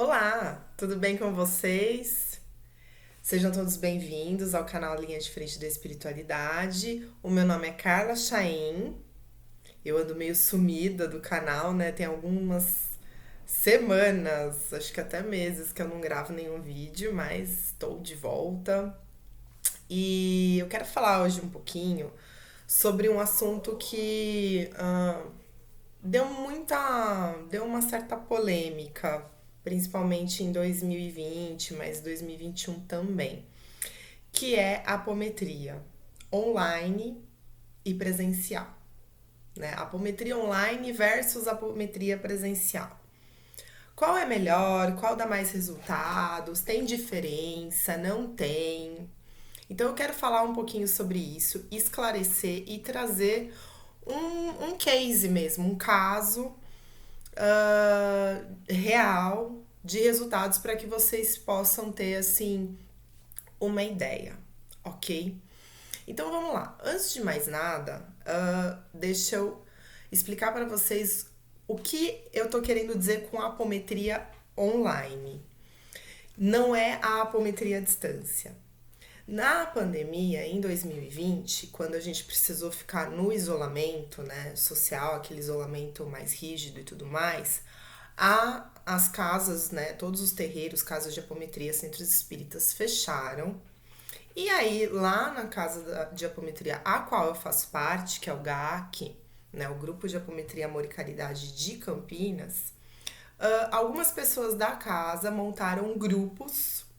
Olá, tudo bem com vocês? Sejam todos bem-vindos ao canal Linha de Frente da Espiritualidade. O meu nome é Carla Chaim. Eu ando meio sumida do canal, né? Tem algumas semanas, acho que até meses que eu não gravo nenhum vídeo, mas estou de volta. E eu quero falar hoje um pouquinho sobre um assunto que deu uma certa polêmica, principalmente em 2020, mas 2021 também, que é a apometria online e presencial, né? Apometria online versus apometria presencial. Qual é melhor? Qual dá mais resultados? Tem diferença? Não tem? Então eu quero falar um pouquinho sobre isso, esclarecer e trazer um case mesmo, um caso real de resultados para que vocês possam ter assim uma ideia, ok? Então vamos lá. Antes de mais nada, deixa eu explicar para vocês o que eu tô querendo dizer com apometria online. Não é a apometria à distância. Na pandemia, em 2020, quando a gente precisou ficar no isolamento, né, social, aquele isolamento mais rígido e tudo mais, as casas, né, todos os terreiros, casas de apometria, centros espíritas fecharam. E aí, lá na casa de apometria a qual eu faço parte, que é o GAC, né, o Grupo de Apometria Amor e Caridade de Campinas, algumas pessoas da casa montaram grupos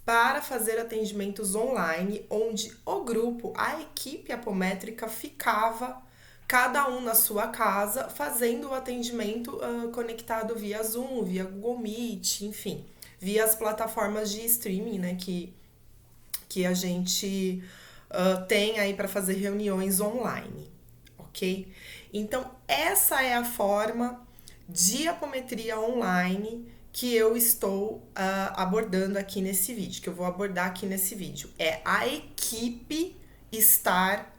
para fazer atendimentos online, onde o grupo, a equipe apométrica ficava cada um na sua casa fazendo o atendimento conectado via Zoom, via Google Meet, enfim, via as plataformas de streaming, né, que a gente tem aí para fazer reuniões online, ok? Então, essa é a forma de apometria online que eu estou abordando aqui nesse vídeo, que eu vou abordar aqui nesse vídeo. É a equipe estar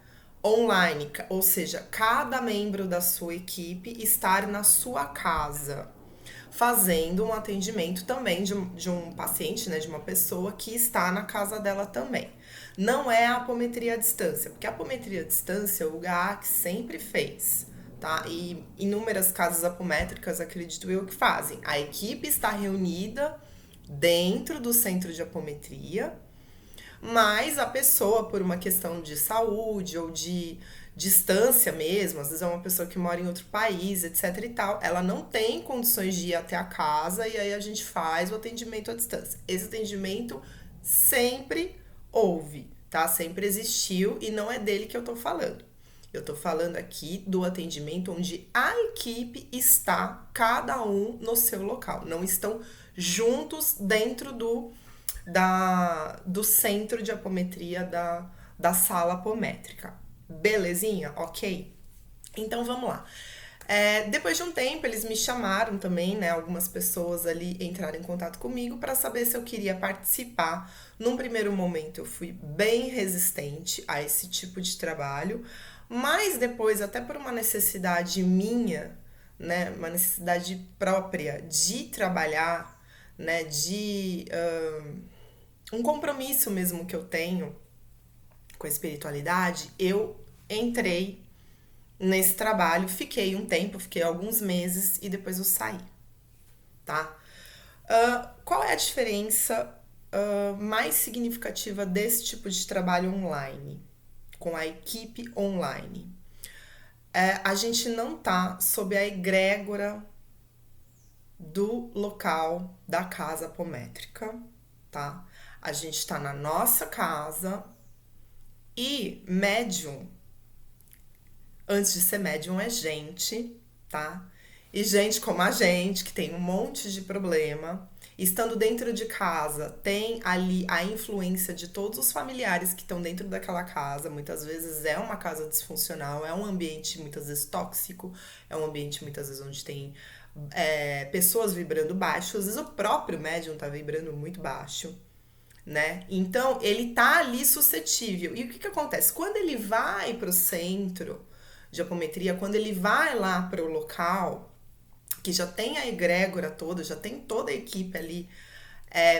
online, ou seja, cada membro da sua equipe estar na sua casa, fazendo um atendimento também de um paciente, né, de uma pessoa que está na casa dela também. Não é a apometria à distância, porque a apometria à distância o GAC sempre fez, tá? E inúmeras casas apométricas, acredito eu, que fazem. A equipe está reunida dentro do centro de apometria, mas a pessoa, por uma questão de saúde ou de distância mesmo, às vezes é uma pessoa que mora em outro país, etc e tal, ela não tem condições de ir até a casa e aí a gente faz o atendimento à distância. Esse atendimento sempre houve, tá? Sempre existiu e não é dele que eu tô falando. Eu tô falando aqui do atendimento onde a equipe está, cada um no seu local. Não estão juntos dentro do centro de apometria da sala apométrica. Belezinha? Ok? Então vamos lá. Depois de um tempo, eles me chamaram também, né? Algumas pessoas ali entraram em contato comigo para saber se eu queria participar. Num primeiro momento, eu fui bem resistente a esse tipo de trabalho, mas depois, até por uma necessidade minha, né? Uma necessidade própria de trabalhar, né? De um compromisso mesmo que eu tenho com a espiritualidade, eu entrei nesse trabalho, fiquei um tempo, fiquei alguns meses e depois eu saí, tá? Qual é a diferença mais significativa desse tipo de trabalho online, com a equipe online? A gente não tá sob a egrégora do local da casa apométrica, tá? A gente tá na nossa casa e médium, antes de ser médium, é gente, tá? E gente como a gente, que tem um monte de problema, estando dentro de casa, tem ali a influência de todos os familiares que estão dentro daquela casa. Muitas vezes é uma casa disfuncional, é um ambiente muitas vezes tóxico, é um ambiente muitas vezes onde tem pessoas vibrando baixo, às vezes o próprio médium tá vibrando muito baixo, né? Então ele tá ali suscetível. E o que que acontece? Quando ele vai pro centro de apometria, quando ele vai lá pro local que já tem a egrégora toda, já tem toda a equipe ali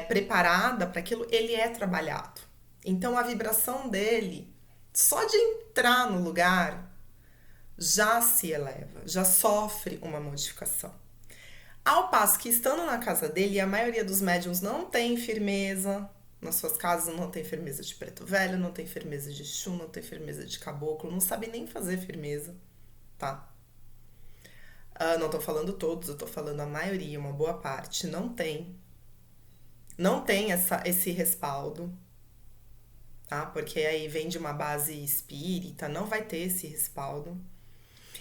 preparada para aquilo, ele é trabalhado. Então a vibração dele, só de entrar no lugar, já se eleva, já sofre uma modificação. Ao passo que estando na casa dele, a maioria dos médiums não tem firmeza, nas suas casas não tem firmeza de preto velho, não tem firmeza de Exu, não tem firmeza de caboclo, não sabe nem fazer firmeza, tá? Não tô falando todos, eu tô falando a maioria, uma boa parte, não tem. Não tem esse respaldo, tá? Porque aí vem de uma base espírita, não vai ter esse respaldo.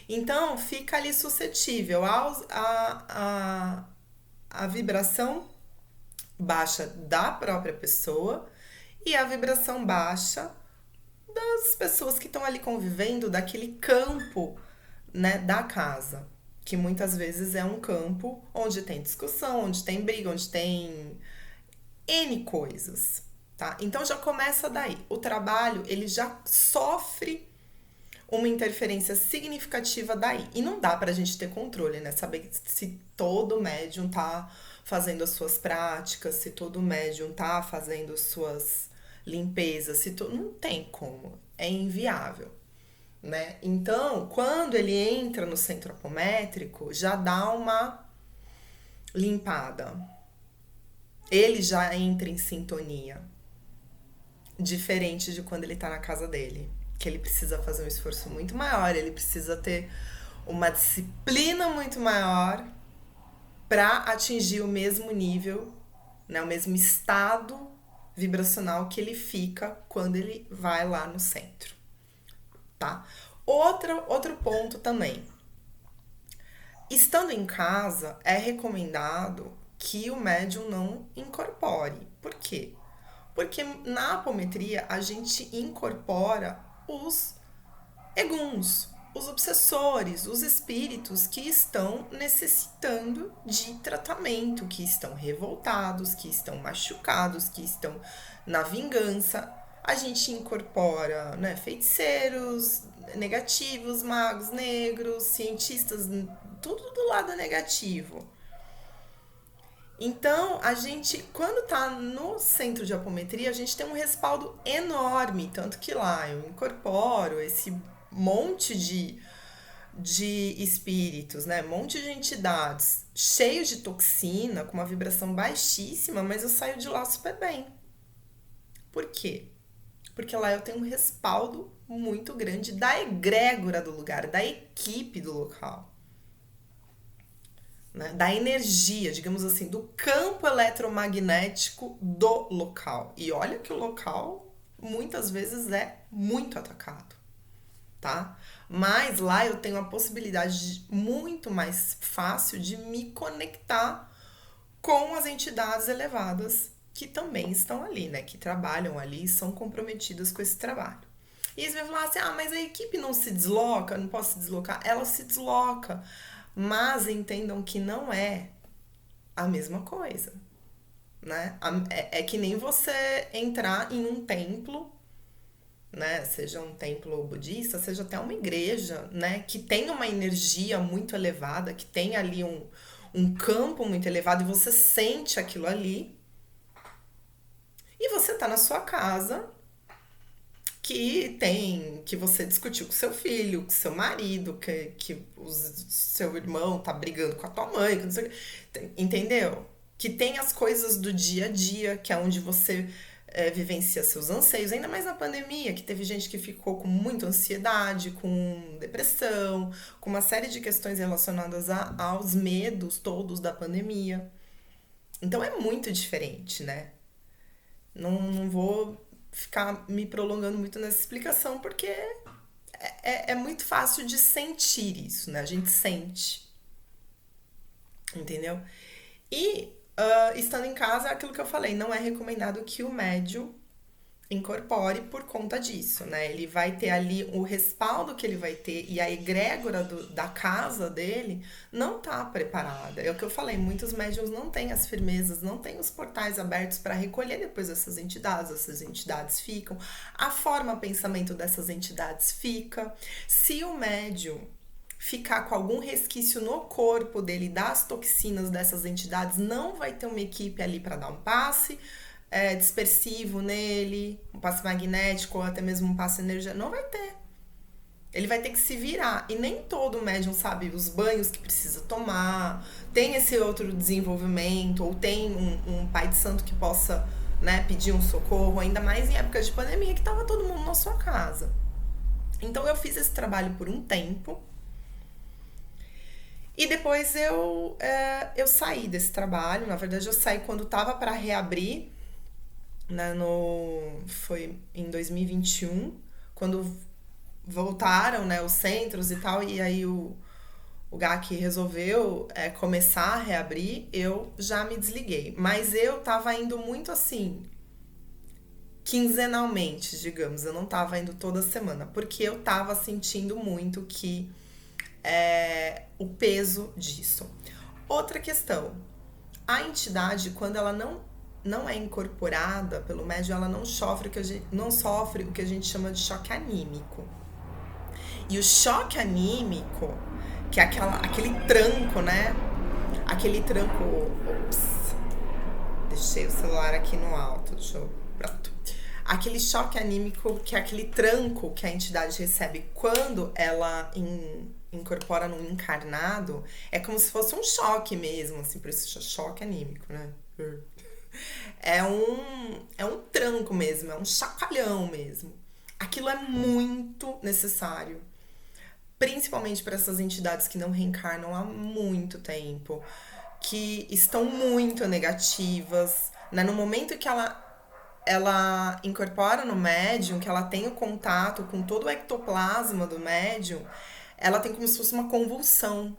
Então, fica ali suscetível a vibração baixa da própria pessoa e a vibração baixa das pessoas que estão ali convivendo, daquele campo, né, da casa. Que muitas vezes é um campo onde tem discussão, onde tem briga, onde tem N coisas, tá? Então já começa daí. O trabalho, ele já sofre uma interferência significativa daí. E não dá pra gente ter controle, né? Saber se todo médium tá fazendo as suas práticas, se todo médium tá fazendo suas limpezas, não tem como. É inviável, né? Então, quando ele entra no centro apométrico, já dá uma limpada. Ele já entra em sintonia. Diferente de quando ele tá na casa dele. Que ele precisa fazer um esforço muito maior, ele precisa ter uma disciplina muito maior para atingir o mesmo nível, né, o mesmo estado vibracional que ele fica quando ele vai lá no centro, tá? Outro ponto também. Estando em casa, é recomendado que o médium não incorpore. Por quê? Porque na apometria a gente incorpora os eguns, os obsessores, os espíritos que estão necessitando de tratamento, que estão revoltados, que estão machucados, que estão na vingança. A gente incorpora, né, feiticeiros negativos, magos negros, cientistas, tudo do lado negativo. Então, a gente, quando tá no centro de apometria, a gente tem um respaldo enorme, tanto que lá eu incorporo esse monte de espíritos, né? Monte de entidades cheios de toxina, com uma vibração baixíssima, mas eu saio de lá super bem. Por quê? Porque lá eu tenho um respaldo muito grande da egrégora do lugar, da equipe do local. Né, da energia, digamos assim, do campo eletromagnético do local. E olha que o local muitas vezes é muito atacado, tá? Mas lá eu tenho a possibilidade muito mais fácil de me conectar com as entidades elevadas que também estão ali, né? Que trabalham ali e são comprometidas com esse trabalho. E eles vão falar assim, mas a equipe não se desloca, não posso se deslocar. Ela se desloca. Mas entendam que não é a mesma coisa, né? É que nem você entrar em um templo, né? Seja um templo budista, seja até uma igreja, né? Que tem uma energia muito elevada, que tem ali um campo muito elevado e você sente aquilo ali. E você tá na sua casa, que você discutiu com seu filho, com seu marido, que seu irmão tá brigando com a tua mãe, que não sei o que, entendeu? Que tem as coisas do dia a dia, que é onde você vivencia seus anseios, ainda mais na pandemia, que teve gente que ficou com muita ansiedade, com depressão, com uma série de questões relacionadas aos medos todos da pandemia. Então é muito diferente, né? Não vou ficar me prolongando muito nessa explicação, porque é muito fácil de sentir isso, né? A gente sente. Entendeu? E estando em casa, é aquilo que eu falei, não é recomendado que o médium incorpore por conta disso, né? Ele vai ter ali o respaldo que ele vai ter e a egrégora da casa dele não tá preparada. É o que eu falei, muitos médiums não têm as firmezas, não têm os portais abertos para recolher depois essas entidades ficam, a forma pensamento dessas entidades fica. Se o médium ficar com algum resquício no corpo dele das toxinas dessas entidades, não vai ter uma equipe ali para dar um passe dispersivo nele, um passe magnético ou até mesmo um passe energético. Não vai ter. Ele vai ter que se virar. E nem todo médium sabe os banhos que precisa tomar, tem esse outro desenvolvimento, ou tem um pai de santo que possa, né, pedir um socorro, ainda mais em época de pandemia que tava todo mundo na sua casa. Então eu fiz esse trabalho por um tempo. E depois eu saí desse trabalho. Na verdade, eu saí quando tava para reabrir, né, foi em 2021, quando voltaram, né, os centros e tal, e aí o GAC resolveu começar a reabrir, eu já me desliguei. Mas eu tava indo muito assim, quinzenalmente, digamos, eu não tava indo toda semana, porque eu tava sentindo muito que o peso disso. Outra questão, a entidade, quando ela não é incorporada pelo médium, ela não sofre o que a gente chama de choque anímico. E o choque anímico, que é aquele tranco, né? Aquele tranco. Ops, deixei o celular aqui no alto. Pronto. Aquele choque anímico, que é aquele tranco que a entidade recebe quando ela incorpora num encarnado, é como se fosse um choque mesmo, assim, por isso choque anímico, né? É um tranco mesmo, é um chacalhão mesmo. Aquilo é muito necessário, principalmente para essas entidades que não reencarnam há muito tempo, que estão muito negativas, né? No momento que ela incorpora no médium, que ela tem o contato com todo o ectoplasma do médium, ela tem como se fosse uma convulsão.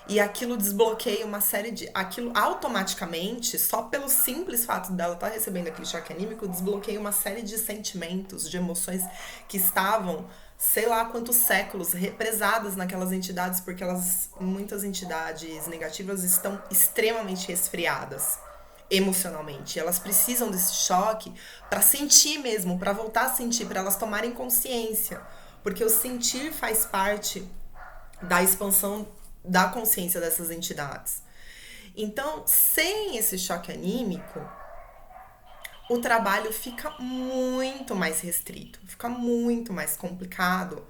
E aquilo desbloqueia uma série de... Aquilo automaticamente, só pelo simples fato dela estar recebendo aquele choque anímico, desbloqueia uma série de sentimentos, de emoções que estavam, sei lá quantos séculos, represadas naquelas entidades, porque muitas entidades negativas estão extremamente resfriadas emocionalmente. Elas precisam desse choque para sentir mesmo, para voltar a sentir, para elas tomarem consciência. Porque o sentir faz parte da expansão da consciência dessas entidades. Então, sem esse choque anímico, o trabalho fica muito mais restrito, fica muito mais complicado.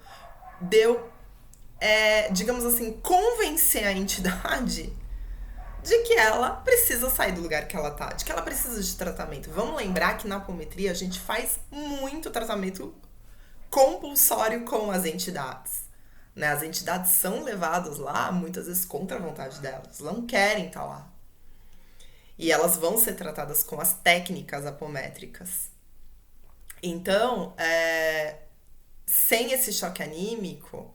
Digamos assim, convencer a entidade de que ela precisa sair do lugar que ela tá, de que ela precisa de tratamento. Vamos lembrar que na apometria a gente faz muito tratamento compulsório com as entidades. Né? As entidades são levadas lá, muitas vezes contra a vontade delas, não querem estar lá. E elas vão ser tratadas com as técnicas apométricas. Então, sem esse choque anímico,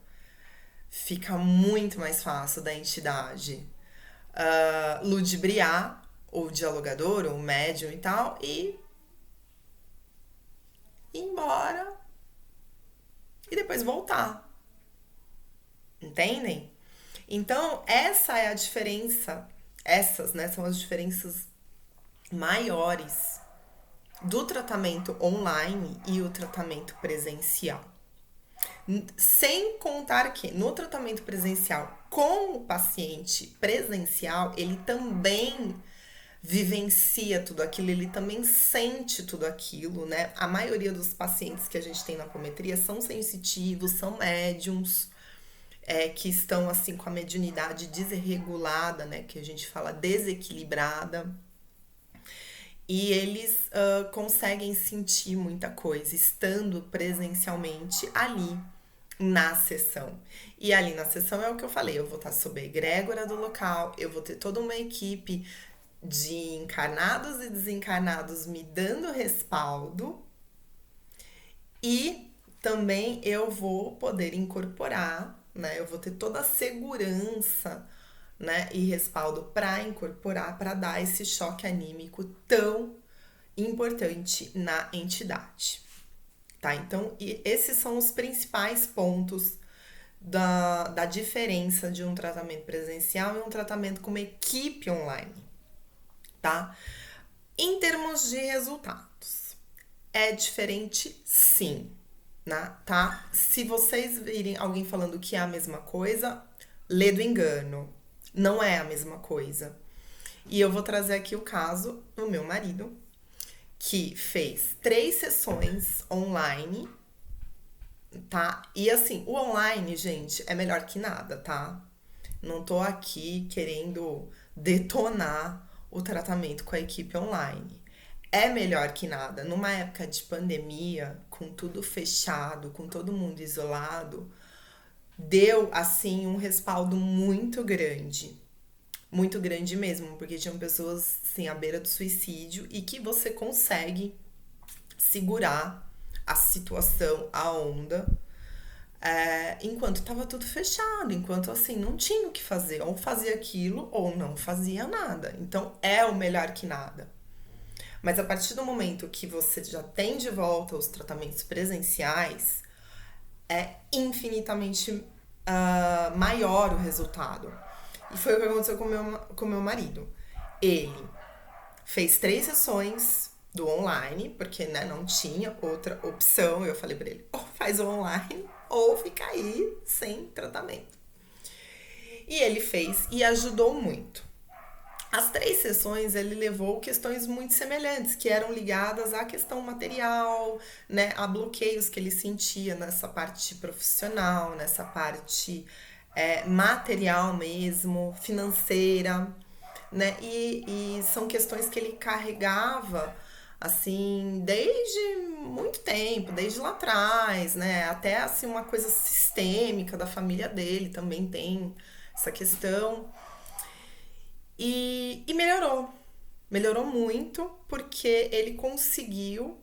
fica muito mais fácil da entidade ludibriar o dialogador, ou o médium e tal, e ir embora e depois voltar. Entendem? Então, essa é a diferença. Essas, né, são as diferenças maiores do tratamento online e o tratamento presencial. Sem contar que no tratamento presencial com o paciente presencial, ele também vivencia tudo aquilo, ele também sente tudo aquilo, né? A maioria dos pacientes que a gente tem na apometria são sensitivos, são médiums, que estão assim com a mediunidade desregulada, né? Que a gente fala desequilibrada. E eles conseguem sentir muita coisa estando presencialmente ali na sessão. E ali na sessão é o que eu falei, eu vou estar sob a egrégora do local, eu vou ter toda uma equipe de encarnados e desencarnados me dando respaldo, e também eu vou poder incorporar, né? Eu vou ter toda a segurança, né, e respaldo para incorporar, para dar esse choque anímico tão importante na entidade. Tá? Então, esses são os principais pontos da diferença de um tratamento presencial e um tratamento com uma equipe online. Tá? Em termos de resultados, é diferente sim, né? Tá? Se vocês virem alguém falando que é a mesma coisa, lê do engano. Não é a mesma coisa. E eu vou trazer aqui o caso do meu marido, que fez 3 sessões online, tá? E assim, o online, gente, é melhor que nada, tá? Não tô aqui querendo detonar o tratamento com a equipe online. É melhor que nada. Numa época de pandemia, com tudo fechado, com todo mundo isolado, deu assim um respaldo muito grande. Muito grande mesmo, porque tinham pessoas assim à beira do suicídio e que você consegue segurar a situação, a onda, enquanto tava tudo fechado, enquanto assim não tinha o que fazer, ou fazia aquilo ou não fazia nada. Então é o melhor que nada. Mas a partir do momento que você já tem de volta os tratamentos presenciais, é infinitamente maior o resultado. E foi o que aconteceu com meu marido. Ele fez 3 sessões do online, porque né, não tinha outra opção. Eu falei pra ele, ou faz o online, ou fica aí sem tratamento. E ele fez e ajudou muito. As 3 sessões ele levou questões muito semelhantes, que eram ligadas à questão material, né, a bloqueios que ele sentia nessa parte profissional, nessa parte material mesmo, financeira, né? E são questões que ele carregava assim desde muito tempo, desde lá atrás, né? Até assim uma coisa sistêmica da família dele também tem essa questão. E melhorou. Melhorou muito porque ele conseguiu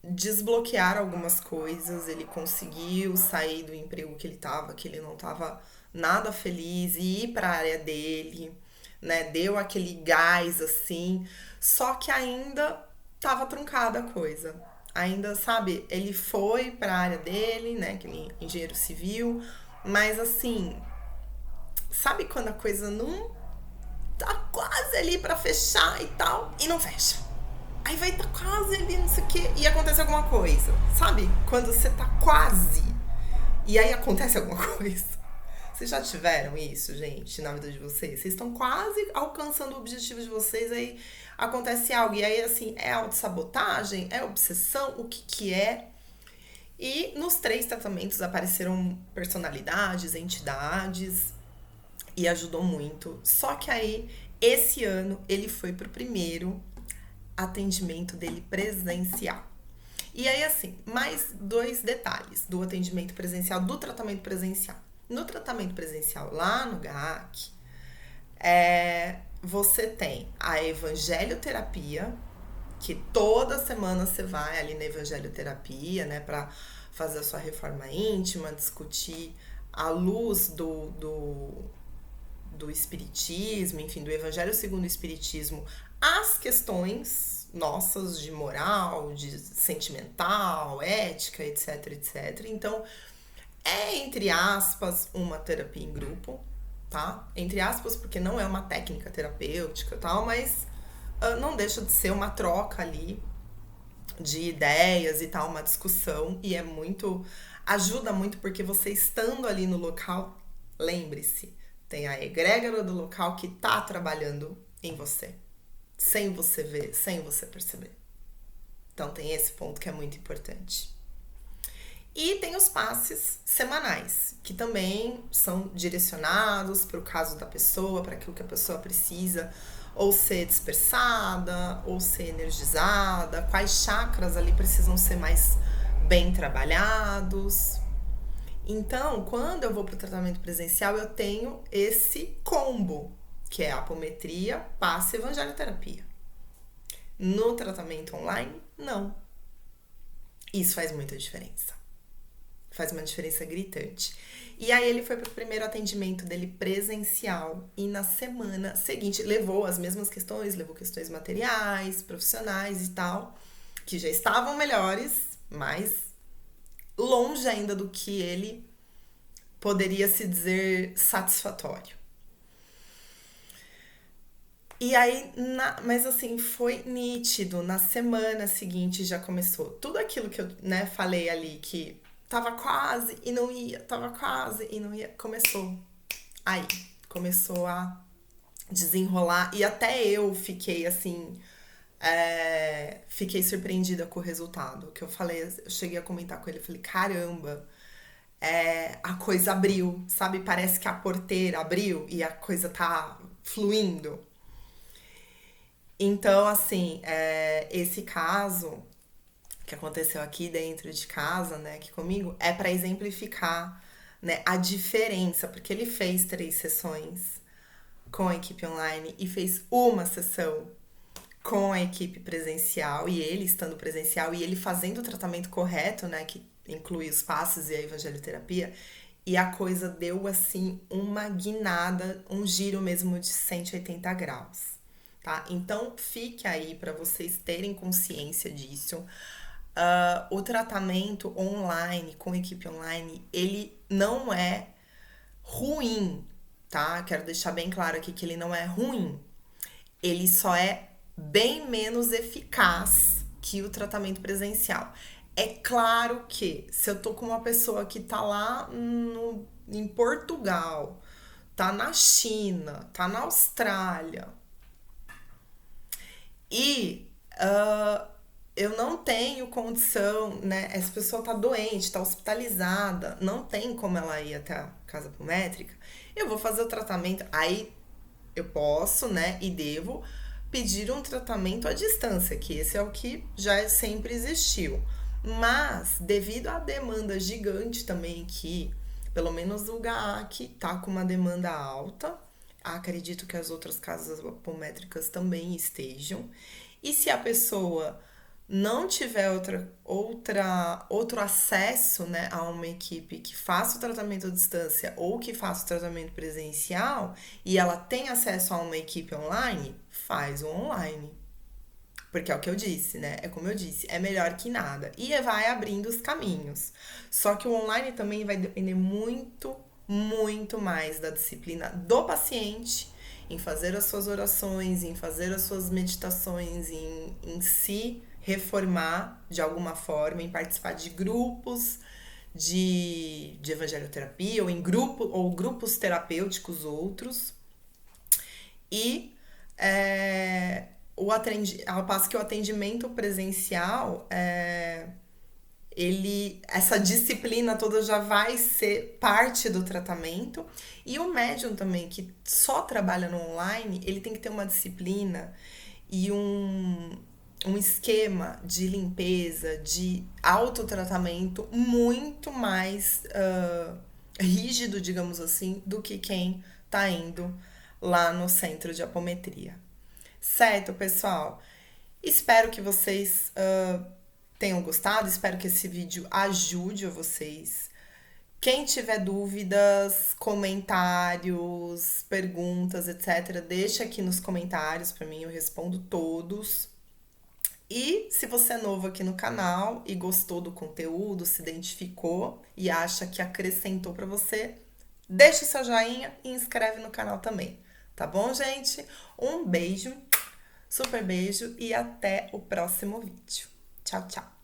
desbloquear algumas coisas, ele conseguiu sair do emprego que ele tava, que ele não tava nada feliz, e ir para a área dele, né? Deu aquele gás assim, só que ainda tava truncada a coisa. Ainda, sabe, ele foi para a área dele, né, que ele é engenheiro civil, mas assim, sabe quando a coisa não tá quase ali para fechar e tal, e não fecha. Aí vai tá quase ali, não sei o quê, e acontece alguma coisa. Sabe? Quando você tá quase, e aí acontece alguma coisa. Vocês já tiveram isso, gente, na vida de vocês? Vocês estão quase alcançando o objetivo de vocês, aí acontece algo. E aí, assim, é autossabotagem? É obsessão? O que que é? E nos 3 tratamentos apareceram personalidades, entidades, e ajudou muito. Só que aí, esse ano, ele foi pro primeiro atendimento dele presencial. E aí, assim, mais 2 detalhes do atendimento presencial, do tratamento presencial. No tratamento presencial, lá no GAC, você tem a evangelioterapia, que toda semana você vai ali na evangelioterapia, né, pra fazer a sua reforma íntima, discutir à luz do espiritismo, enfim, do evangelho segundo o espiritismo, as questões nossas de moral, de sentimental, ética, etc, etc. Então, é, entre aspas, uma terapia em grupo, tá? Entre aspas, porque não é uma técnica terapêutica e tal, mas não deixa de ser uma troca ali de ideias e tal, uma discussão, e é muito, ajuda muito porque você estando ali no local, lembre-se, tem a egrégora do local que tá trabalhando em você, sem você ver, sem você perceber. Então tem esse ponto que é muito importante. E tem os passes semanais, que também são direcionados para o caso da pessoa, para aquilo que a pessoa precisa, ou ser dispersada, ou ser energizada, quais chakras ali precisam ser mais bem trabalhados. Então, quando eu vou para o tratamento presencial, eu tenho esse combo, que é apometria, passe e evangelioterapia. No tratamento online, não. Isso faz muita diferença. Faz uma diferença gritante. E aí ele foi pro primeiro atendimento dele presencial e na semana seguinte levou as mesmas questões, levou questões materiais, profissionais e tal, que já estavam melhores, mas longe ainda do que ele poderia se dizer satisfatório. E aí, mas assim, foi nítido. Na semana seguinte já começou tudo aquilo que eu, né, falei ali, que tava quase e não ia, tava quase e não ia. Começou a desenrolar e até eu fiquei assim, fiquei surpreendida com o resultado. Que eu falei, eu cheguei a comentar com ele, eu falei, caramba, a coisa abriu, sabe? Parece que a porteira abriu e a coisa tá fluindo. Então, assim, esse caso que aconteceu aqui dentro de casa, né, aqui comigo, é para exemplificar, né, a diferença, porque ele fez 3 sessões com a equipe online e fez uma sessão com a equipe presencial e ele estando presencial e ele fazendo o tratamento correto, né, que inclui os passos e a evangelioterapia, e a coisa deu assim uma guinada, um giro mesmo de 180 graus, tá? Então fique aí para vocês terem consciência disso. O tratamento online, com equipe online, ele não é ruim, tá? Quero deixar bem claro aqui que ele não é ruim. Ele só é bem menos eficaz que o tratamento presencial. É claro que se eu tô com uma pessoa que tá lá em Portugal, tá na China, tá na Austrália e eu não tenho condição, né? Essa pessoa tá doente, tá hospitalizada, não tem como ela ir até a casa apométrica. Eu vou fazer o tratamento, aí eu posso, né, e devo pedir um tratamento à distância, que esse é o que já sempre existiu. Mas, devido à demanda gigante também que, pelo menos o GAAC tá com uma demanda alta, acredito que as outras casas apométricas também estejam. E se a pessoa não tiver outro acesso, né, a uma equipe que faça o tratamento à distância ou que faça o tratamento presencial e ela tem acesso a uma equipe online, faz o online. Porque é o que eu disse, né? É como eu disse, é melhor que nada. E vai abrindo os caminhos. Só que o online também vai depender muito, muito mais da disciplina do paciente em fazer as suas orações, em fazer as suas meditações, em se reformar de alguma forma, em participar de grupos de evangelioterapia ou em grupos terapêuticos outros. E ao passo que o atendimento presencial, essa disciplina toda já vai ser parte do tratamento. E o médium também, que só trabalha no online, ele tem que ter uma disciplina e um esquema de limpeza, de autotratamento muito mais rígido, digamos assim, do que quem tá indo lá no centro de apometria. Certo, pessoal? Espero que vocês tenham gostado, espero que esse vídeo ajude vocês. Quem tiver dúvidas, comentários, perguntas, etc., deixa aqui nos comentários para mim, eu respondo todos. E se você é novo aqui no canal e gostou do conteúdo, se identificou e acha que acrescentou para você, deixa o seu joinha e inscreve no canal também. Tá bom, gente? Um beijo, super beijo e até o próximo vídeo. Tchau, tchau!